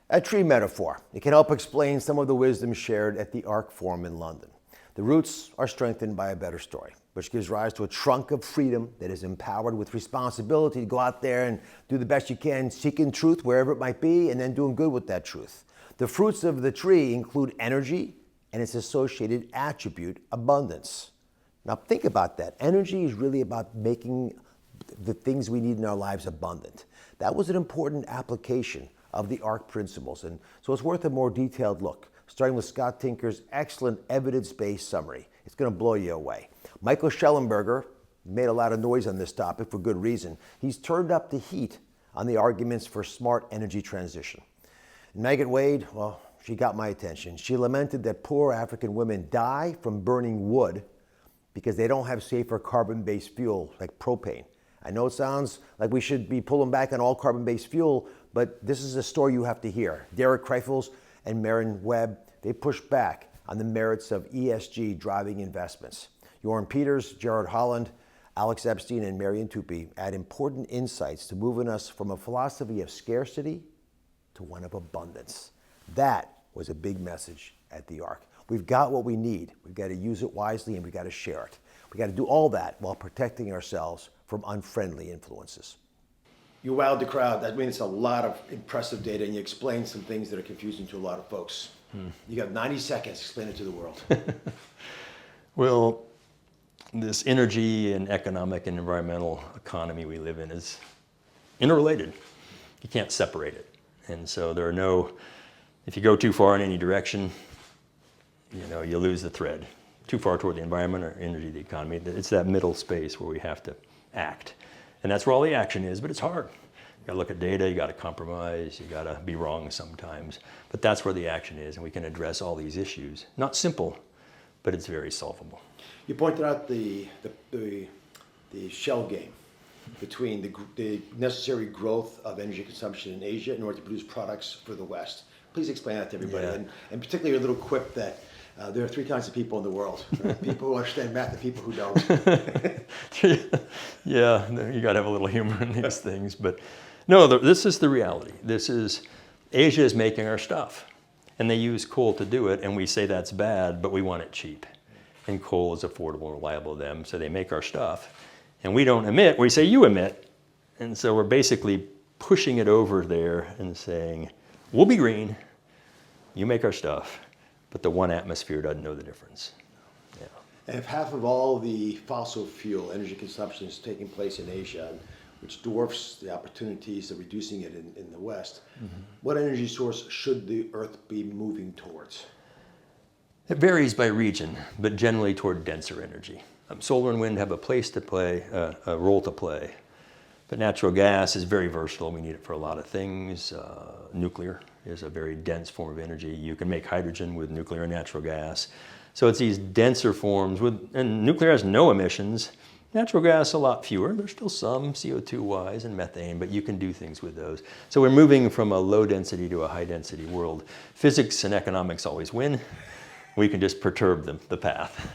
A tree metaphor. It can help explain some of the wisdom shared at the ARC Forum in London. The roots are strengthened by a better story, which gives rise to a trunk of freedom that is empowered with responsibility to go out there and do the best you can, seeking truth wherever it might be, and then doing good with that truth. The fruits of the tree include energy and its associated attribute, abundance. Now think about that. Energy is really about making the things we need in our lives abundant. That was an important application of the ARC principles, and so it's worth a more detailed look, starting with Scott Tinker's excellent evidence-based summary. It's going to blow you away. Michael Schellenberger made a lot of noise on this topic for good reason. He's turned up the heat on the arguments for smart energy transition. And Magatte Wade, well, she got my attention. She lamented that poor African women die from burning wood because they don't have safer carbon-based fuel like propane. I know it sounds like we should be pulling back on all carbon-based fuel, but this is a story you have to hear. Kreifels and Merryn Webb, they push back on the merits of ESG driving investments. Bjorn Peters, Gerard Holland, Epstein, and Marian Tupy add important insights to moving us from a philosophy of scarcity to one of abundance. That was a big message at the ARC. We've got what we need. We've got to use it wisely and we've got to share it. We've got to do all that while protecting ourselves from unfriendly influences. You wowed the crowd. That means it's a lot of impressive data, and you explained some things that are confusing to a lot of folks. You got 90 seconds to explain it to the world. Well, this energy and economic and environmental economy we live in is interrelated. You can't separate it. And so there are no, if you go too far in any direction, you lose the thread. Too far toward the environment or energy, the economy. It's that middle space where we have to act. And that's where all the action is, but it's hard. You gotta look at data, you gotta compromise, you gotta be wrong sometimes. But that's where the action is, and we can address all these issues. Not simple, but it's very solvable. You pointed out the shell game between the necessary growth of energy consumption in Asia in order to produce products for the West. Please explain that to everybody, and particularly your little quip that there are three kinds of people in the world. People who understand math and people who don't. Yeah, you got to have a little humor in these things. But no, this is the reality. Asia is making our stuff. And they use coal to do it, and we say that's bad, but we want it cheap. And coal is affordable and reliable to them, so they make our stuff. And we don't emit, we say you emit. And so we're basically pushing it over there and saying, we'll be green, you make our stuff. But the one atmosphere doesn't know the difference. Yeah. And if half of all the fossil fuel energy consumption is taking place in Asia, which dwarfs the opportunities of reducing it in the West, what energy source should the Earth be moving towards? It varies by region, but generally toward denser energy. Solar and wind have a place to play, a role to play. But natural gas is very versatile. We need it for a lot of things. Nuclear is a very dense form of energy. You can make hydrogen with nuclear and natural gas. So it's these denser forms, and nuclear has no emissions. Natural gas, a lot fewer. There's still some CO2-wise and methane, but you can do things with those. So we're moving from a low density to a high density world. Physics and economics always win. We can just perturb the path.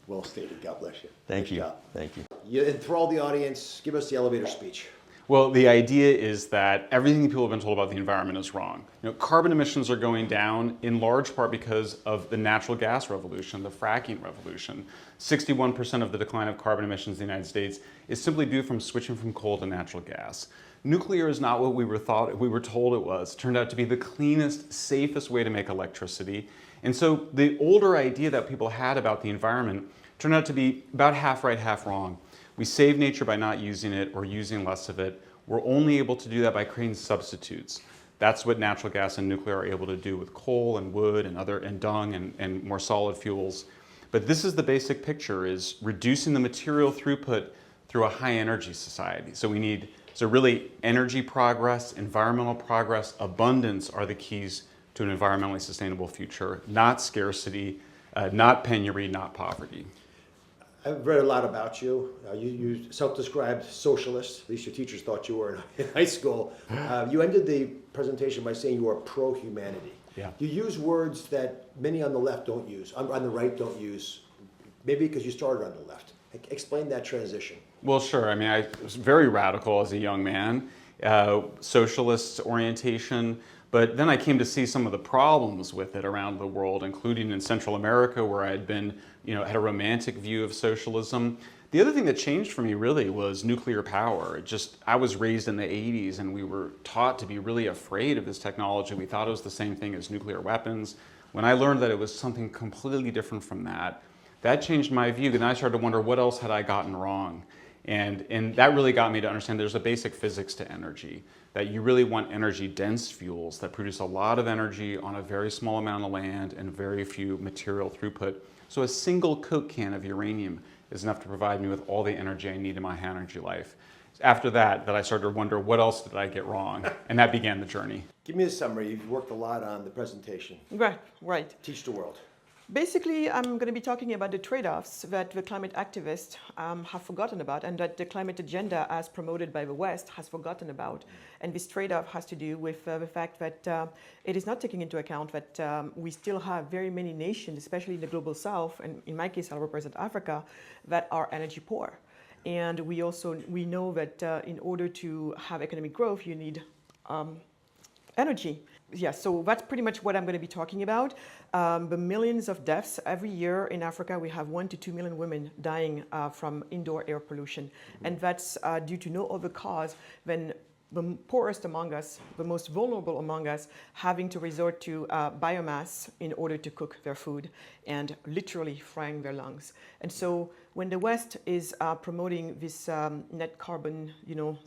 Well stated. God bless you. Thank you. Thank you. You enthrall the audience. Give us the elevator speech. Well, the idea is that everything people have been told about the environment is wrong. Carbon emissions are going down in large part because of the natural gas revolution, the fracking revolution. 61% of the decline of carbon emissions in the United States is simply due from switching from coal to natural gas. Nuclear is not what we were told it was. It turned out to be the cleanest, safest way to make electricity. And so the older idea that people had about the environment turned out to be about half right, half wrong. We save nature by not using it or using less of it. We're only able to do that by creating substitutes. That's what natural gas and nuclear are able to do with coal and wood and dung and more solid fuels. But this is the basic picture, is reducing the material throughput through a high energy society. So really energy progress, environmental progress, abundance are the keys to an environmentally sustainable future, not scarcity, not penury, not poverty. I've read a lot about you. You self-described socialist. At least your teachers thought you were in high school. You ended the presentation by saying you are pro-humanity. Yeah. You use words that many on the left don't use, on the right don't use, maybe because you started on the left. Explain that transition. Well, sure. I mean, I was very radical as a young man. socialist orientation. But then I came to see some of the problems with it around the world, including in Central America, where I had been, had a romantic view of socialism. The other thing that changed for me really was nuclear power. I was raised in the 80s and we were taught to be really afraid of this technology. We thought it was the same thing as nuclear weapons. When I learned that it was something completely different from that, that changed my view. And I started to wonder, what else had I gotten wrong? And that really got me to understand there's a basic physics to energy, that you really want energy-dense fuels that produce a lot of energy on a very small amount of land and very few material throughput. So a single Coke can of uranium is enough to provide me with all the energy I need in my energy life. After that I started to wonder, what else did I get wrong? And that began the journey. Give me a summary. You've worked a lot on the presentation. Right. Teach the world. Basically, I'm going to be talking about the trade-offs that the climate activists have forgotten about, and that the climate agenda, as promoted by the West, has forgotten about. And this trade-off has to do with the fact that it is not taking into account that we still have very many nations, especially in the global South, and in my case, I'll represent Africa, that are energy poor. And we know that in order to have economic growth, you need energy. Yeah, so that's pretty much what I'm going to be talking about. The millions of deaths every year in Africa. We have 1 to 2 million women dying from indoor air pollution. And that's due to no other cause than the poorest among us, the most vulnerable among us, having to resort to biomass in order to cook their food and literally frying their lungs. And so when the West is promoting this net carbon,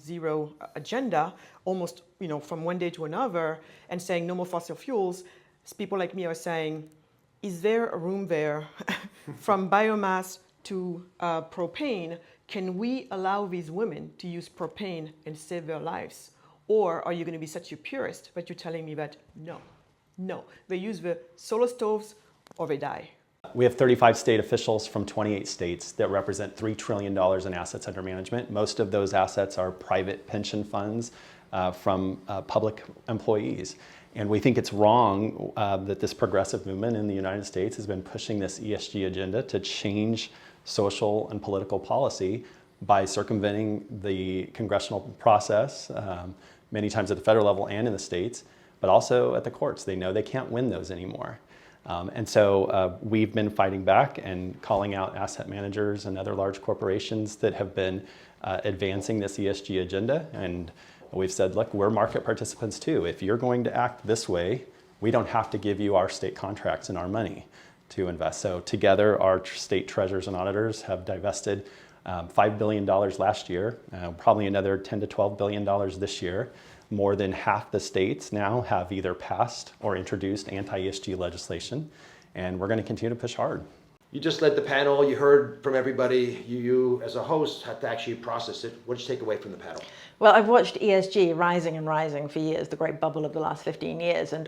zero agenda, almost, from one day to another, and saying no more fossil fuels, people like me are saying, is there a room there from biomass to propane? Can we allow these women to use propane and save their lives? Or are you going to be such a purist that you're telling me that no, they use the solar stoves or they die? We have 35 state officials from 28 states that represent $3 trillion in assets under management. Most of those assets are private pension funds from public employees. And we think it's wrong that this progressive movement in the United States has been pushing this ESG agenda to change social and political policy by circumventing the congressional process, many times at the federal level and in the states, but also at the courts. They know they can't win those anymore. And so we've been fighting back and calling out asset managers and other large corporations that have been advancing this ESG agenda. And we've said, look, we're market participants too. If you're going to act this way, we don't have to give you our state contracts and our money to invest. So together, our state treasurers and auditors have divested $5 billion last year, probably another $10 to $12 billion this year. More than half the states now have either passed or introduced anti-ESG legislation, and we're going to continue to push hard. You just led the panel. You heard from everybody. You as a host, had to actually process it. What did you take away from the panel? Well, I've watched ESG rising and rising for years, the great bubble of the last 15 years, and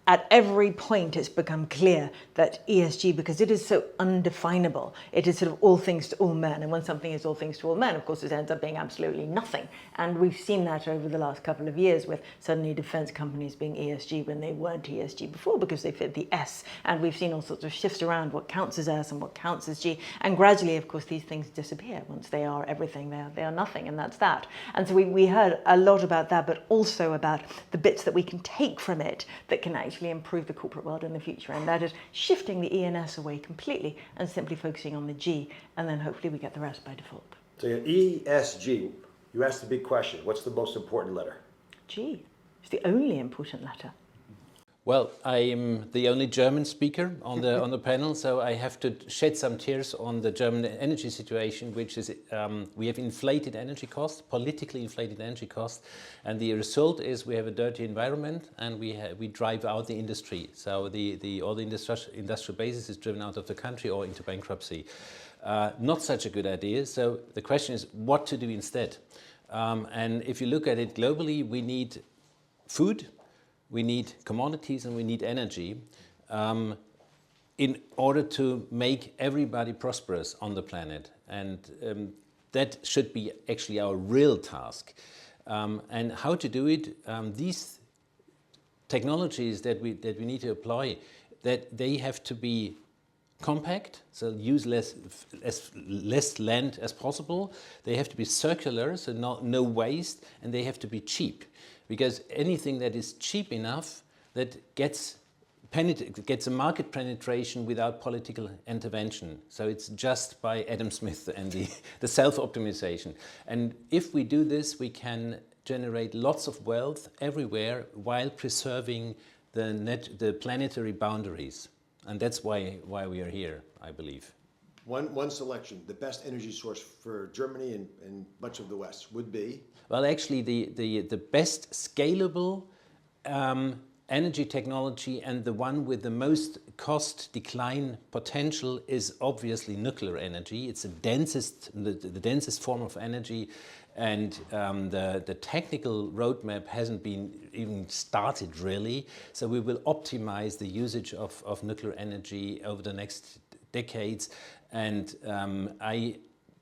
at every point it's become clear that ESG, because it is so undefinable, it is sort of all things to all men. And when something is all things to all men, of course, it ends up being absolutely nothing. And we've seen that over the last couple of years with suddenly defense companies being ESG when they weren't ESG before because they fit the S. And we've seen all sorts of shifts around what counts as S and what counts as G. And gradually, of course, these things disappear. Once they are everything, they are nothing, and that's that. And so we heard a lot about that, but also about the bits that we can take from it that can actually improve the corporate world in the future, and that is shifting the E and S away completely and simply focusing on the G, and then hopefully we get the rest by default. So ESG, you asked the big question. What's the most important letter? G. It's the only important letter. Well, I am the only German speaker on the panel, so I have to shed some tears on the German energy situation, which is we have inflated energy costs, politically inflated energy costs, and the result is we have a dirty environment and we drive out the industry. So all the industrial basis is driven out of the country or into bankruptcy. Not such a good idea. So the question is what to do instead. And if you look at it globally, we need food. We need commodities and we need energy in order to make everybody prosperous on the planet. And that should be actually our real task. And how to do it, these technologies that we need to apply, that they have to be compact, so use less land as possible. They have to be circular, so no waste, and they have to be cheap, because anything that is cheap enough that gets a market penetration without political intervention. So it's just by Adam Smith and the self-optimization. And if we do this, we can generate lots of wealth everywhere while preserving the planetary boundaries. And that's why we are here, I believe. One selection, the best energy source for Germany and much of the West would be? Well, actually, the best scalable energy technology and the one with the most cost decline potential is obviously nuclear energy. It's the densest form of energy, and the technical roadmap hasn't been even started really. So we will optimize the usage of nuclear energy over the next decades, and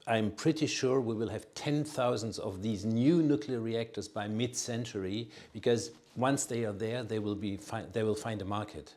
I'm pretty sure we will have 10,000 of these new nuclear reactors by mid-century, because once they are there, they will find a market.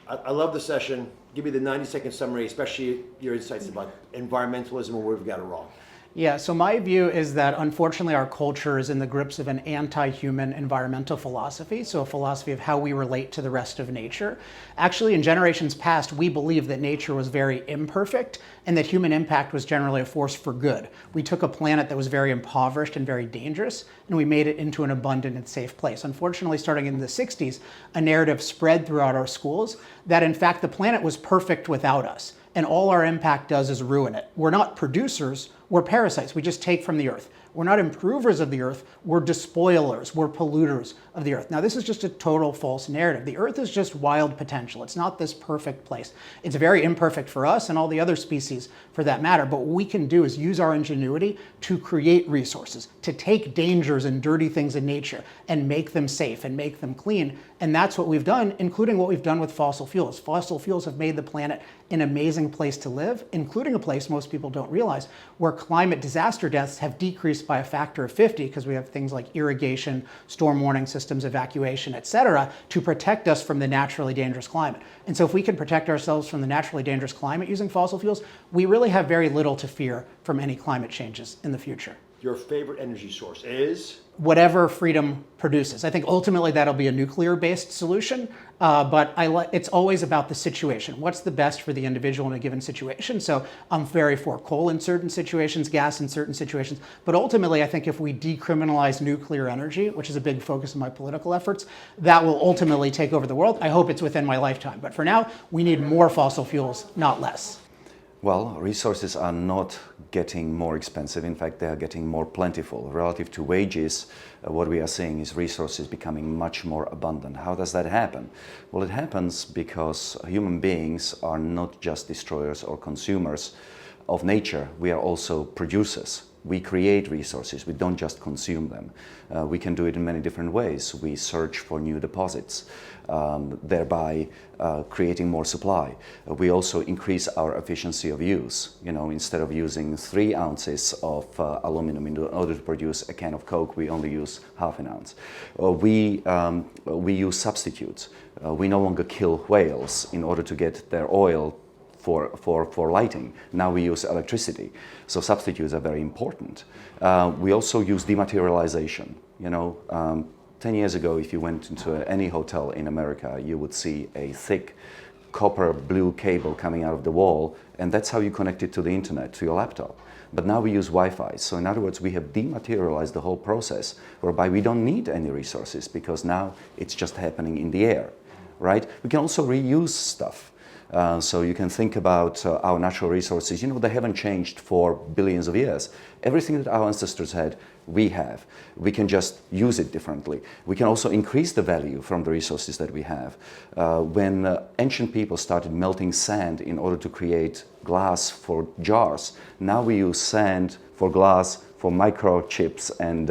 I love the session. Give me the 90-second summary, especially your insights about environmentalism and where we've got it wrong. Yeah, so my view is that unfortunately our culture is in the grips of an anti-human environmental philosophy, so a philosophy of how we relate to the rest of nature. Actually, in generations past, we believed that nature was very imperfect and that human impact was generally a force for good. We took a planet that was very impoverished and very dangerous, and we made it into an abundant and safe place. Unfortunately, starting in the 60s, a narrative spread throughout our schools that in fact the planet was perfect without us, and all our impact does is ruin it. We're not producers, we're parasites. We just take from the earth. We're not improvers of the earth, we're despoilers, we're polluters of the earth. Now, this is just a total false narrative. The earth is just wild potential. It's not this perfect place. It's very imperfect for us and all the other species for that matter, but what we can do is use our ingenuity to create resources, to take dangers and dirty things in nature and make them safe and make them clean. And that's what we've done, including what we've done with fossil fuels. Fossil fuels have made the planet an amazing place to live, including a place most people don't realize where climate disaster deaths have decreased by a factor of 50 because we have things like irrigation, storm warning systems, evacuation, etc., to protect us from the naturally dangerous climate. And so if we can protect ourselves from the naturally dangerous climate using fossil fuels, we really have very little to fear from any climate changes in the future. Your favorite energy source is? Whatever freedom produces. I think ultimately that'll be a nuclear-based solution, but it's always about the situation. What's the best for the individual in a given situation? So I'm very for coal in certain situations, gas in certain situations, but ultimately I think if we decriminalize nuclear energy, which is a big focus of my political efforts, that will ultimately take over the world. I hope it's within my lifetime, but for now, we need more fossil fuels, not less. Well, resources are not getting more expensive. In fact, they are getting more plentiful. Relative to wages, what we are seeing is resources becoming much more abundant. How does that happen? Well, it happens because human beings are not just destroyers or consumers of nature. We are also producers. We create resources. We don't just consume them. We can do it in many different ways. We search for new deposits, thereby creating more supply. We also increase our efficiency of use. You know, instead of using 3 ounces of aluminum in order to produce a can of Coke, we only use half an ounce. We use substitutes. We no longer kill whales in order to get their oil for lighting. Now we use electricity. So substitutes are very important. We also use dematerialization. You know, 10 years ago, if you went into any hotel in America, you would see a thick copper blue cable coming out of the wall, and that's how you connect it to the internet, to your laptop. But now we use Wi-Fi. So in other words, we have dematerialized the whole process, whereby we don't need any resources because now it's just happening in the air, right? We can also reuse stuff. So you can think about our natural resources. You know, they haven't changed for billions of years. Everything that our ancestors had, we have. We can just use it differently. We can also increase the value from the resources that we have. When ancient people started melting sand in order to create glass for jars, now we use sand for glass, for microchips and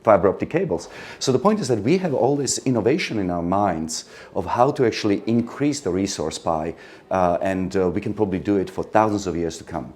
fiber optic cables. So the point is that we have all this innovation in our minds of how to actually increase the resource pie, and we can probably do it for thousands of years to come.